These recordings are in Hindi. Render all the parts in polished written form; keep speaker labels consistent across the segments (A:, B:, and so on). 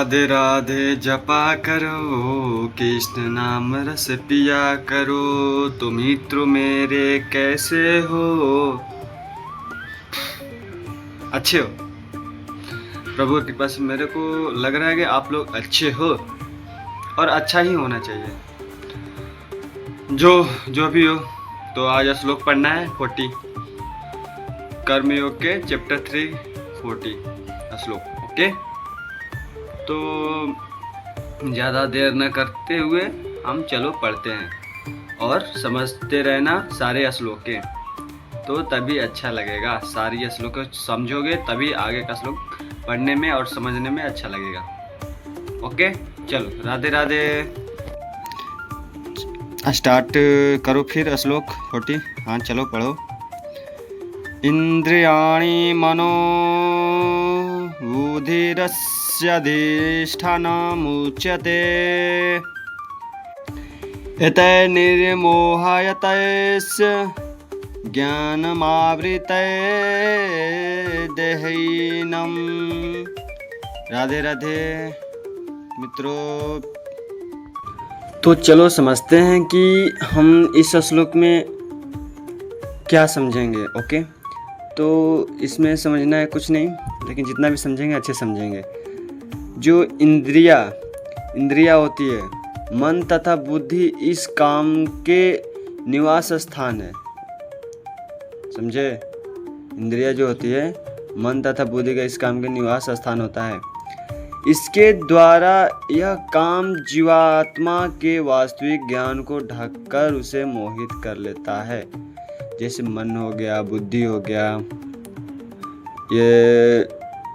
A: राधे राधे जपा करो, कृष्ण नाम रस पिया करो। तो मित्रों मेरे कैसे हो? अच्छे हो? प्रभु की कृपा से मेरे को लग रहा है कि आप लोग अच्छे हो और अच्छा ही होना चाहिए, जो भी हो। तो आज श्लोक पढ़ना है 40 कर्मयोग के चैप्टर 3 40 श्लोक। ओके, तो ज़्यादा देर न करते हुए हम चलो पढ़ते हैं और समझते रहना सारे श्लोकें, तो तभी अच्छा लगेगा। सारी श्लोक समझोगे तभी आगे का श्लोक पढ़ने में और समझने में अच्छा लगेगा। ओके, चलो राधे राधे। स्टार्ट करो फिर श्लोक 40। हाँ चलो पढ़ो। इंद्रियाणि मनो बुद्धिरस्यधिष्ठानमुच्यते एतै निर्मोहयतस्य ज्ञानमावृतै देहिनम्। राधे राधे मित्रों। तो चलो समझते हैं कि हम इस श्लोक में क्या समझेंगे। ओके, तो इसमें समझना है कुछ नहीं, लेकिन जितना भी समझेंगे अच्छे समझेंगे। जो इंद्रिया होती है, मन तथा बुद्धि इस काम के निवास स्थान है। समझे? इंद्रिया जो होती है, मन तथा बुद्धि का इस काम के निवास स्थान होता है। इसके द्वारा यह काम जीवात्मा के वास्तविक ज्ञान को ढककर उसे मोहित कर लेता है। जैसे मन हो गया, बुद्धि हो गया, ये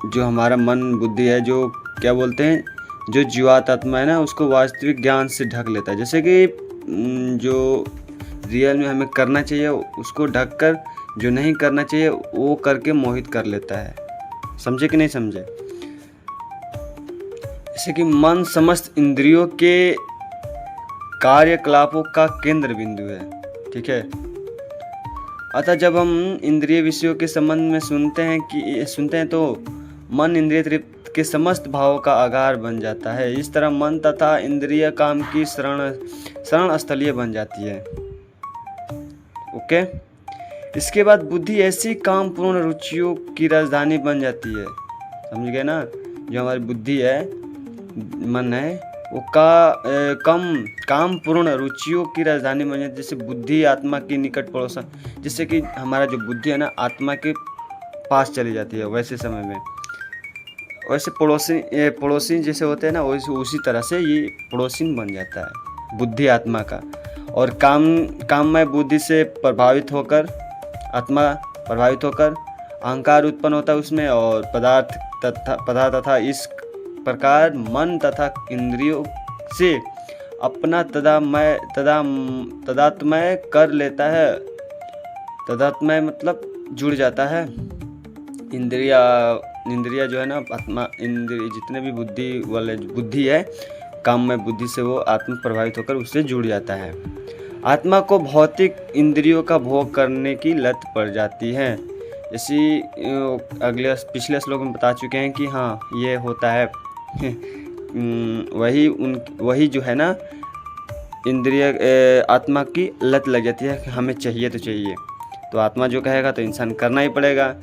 A: जो हमारा मन बुद्धि है, जो क्या बोलते हैं, जो जीवात्मा है ना, उसको वास्तविक ज्ञान से ढक लेता है। जैसे कि जो रियल में हमें करना चाहिए उसको ढककर जो नहीं करना चाहिए वो करके मोहित कर लेता है। समझे कि नहीं समझे? जैसे कि मन समस्त इंद्रियों के कार्यकलापों का केंद्र बिंदु है। ठीक है, अतः जब हम इंद्रिय विषयों के संबंध में सुनते हैं तो मन इंद्रिय तृप्त के समस्त भावों का आधार बन जाता है। इस तरह मन तथा इंद्रिय काम की शरण स्थलीय बन जाती है। ओके, इसके बाद बुद्धि ऐसी काम पूर्ण रुचियों की राजधानी बन जाती है। समझ गए ना? जो हमारी बुद्धि है, मन है, वो काम पूर्ण रुचियों की राजधानी बन जाती है। जैसे बुद्धि आत्मा की निकट पड़ोसन, जिससे कि हमारा जो बुद्धि है ना, आत्मा के पास चली जाती है। वैसे समय में वैसे पड़ोसी जैसे होते हैं ना, वैसे उसी तरह से ये पड़ोसी बन जाता है बुद्धि आत्मा का। और काममय बुद्धि से प्रभावित होकर अहंकार उत्पन्न होता है उसमें, और पदार्थ तथा इस प्रकार मन तथा इंद्रियों से अपना तदात्मय कर लेता है। तदात्मय मतलब जुड़ जाता है। इंद्रिया जो है ना, आत्मा इंद्रिय जितने भी बुद्धि है, काम में बुद्धि से वो आत्मा प्रभावित होकर उससे जुड़ जाता है। आत्मा को भौतिक इंद्रियों का भोग करने की लत पड़ जाती है। इसी पिछले श्लोक में बता चुके हैं कि हाँ ये होता है। वही जो है ना, इंद्रिय आत्मा की लत लग जाती है कि हमें चाहिए तो चाहिए, तो आत्मा जो कहेगा तो इंसान करना ही पड़ेगा।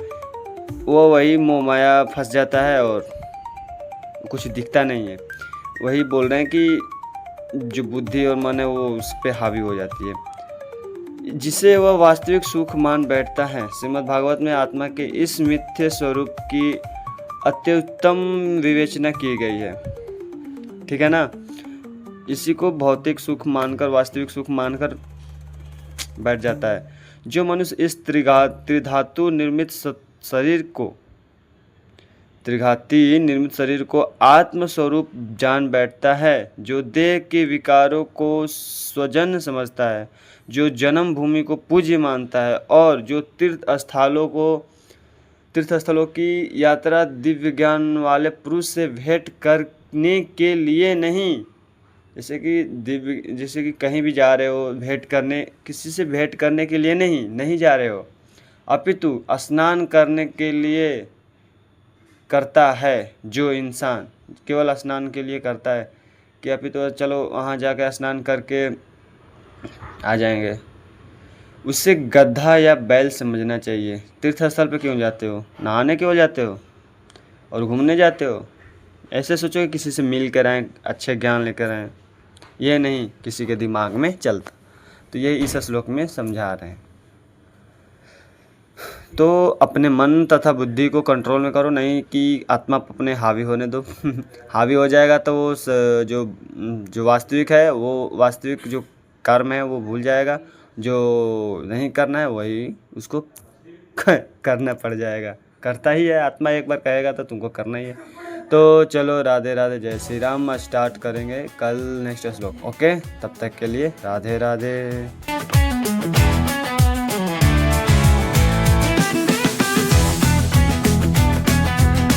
A: वो वही मोह माया फंस जाता है और कुछ दिखता नहीं है। वही बोल रहे हैं कि जो बुद्धि और मन है वो उस पर हावी हो जाती है, जिसे वह वास्तविक सुख मान बैठता है। श्रीमद् भागवत में आत्मा के इस मिथ्य स्वरूप की अत्युत्तम विवेचना की गई है। ठीक है ना? इसी को भौतिक सुख मानकर, वास्तविक सुख मानकर बैठ जाता है। जो मनुष्य इस त्रिधातु निर्मित शरीर को आत्मस्वरूप जान बैठता है, जो देह के विकारों को स्वजन समझता है, जो जन्म भूमि को पूज्य मानता है, और जो तीर्थस्थलों की यात्रा दिव्य ज्ञान वाले पुरुष से भेंट करने के लिए नहीं, जैसे कि कहीं भी जा रहे हो किसी से भेंट करने के लिए नहीं जा रहे हो, अपितु स्नान करने के लिए करता है। जो इंसान केवल स्नान के लिए करता है कि अभी तो चलो वहाँ जाके स्नान करके आ जाएंगे। उससे गधा या बैल समझना चाहिए। तीर्थ स्थल पे क्यों जाते हो? नहाने क्यों जाते हो और घूमने जाते हो? ऐसे सोचो कि किसी से मिल कर आएँ, अच्छे ज्ञान लेकर आएँ, ये नहीं किसी के दिमाग में चलता। तो ये इस श्लोक में समझा रहे हैं। तो अपने मन तथा बुद्धि को कंट्रोल में करो, नहीं कि आत्मा पर अपने हावी होने दो। हावी हो जाएगा तो वो जो वास्तविक है, वो वास्तविक जो कर्म है वो भूल जाएगा। जो नहीं करना है वही उसको करना पड़ जाएगा। करता ही है, आत्मा एक बार कहेगा तो तुमको करना ही है। तो चलो, राधे राधे, जय श्री राम। स्टार्ट करेंगे कल नेक्स्ट श्लोक। ओके, तब तक के लिए राधे राधे।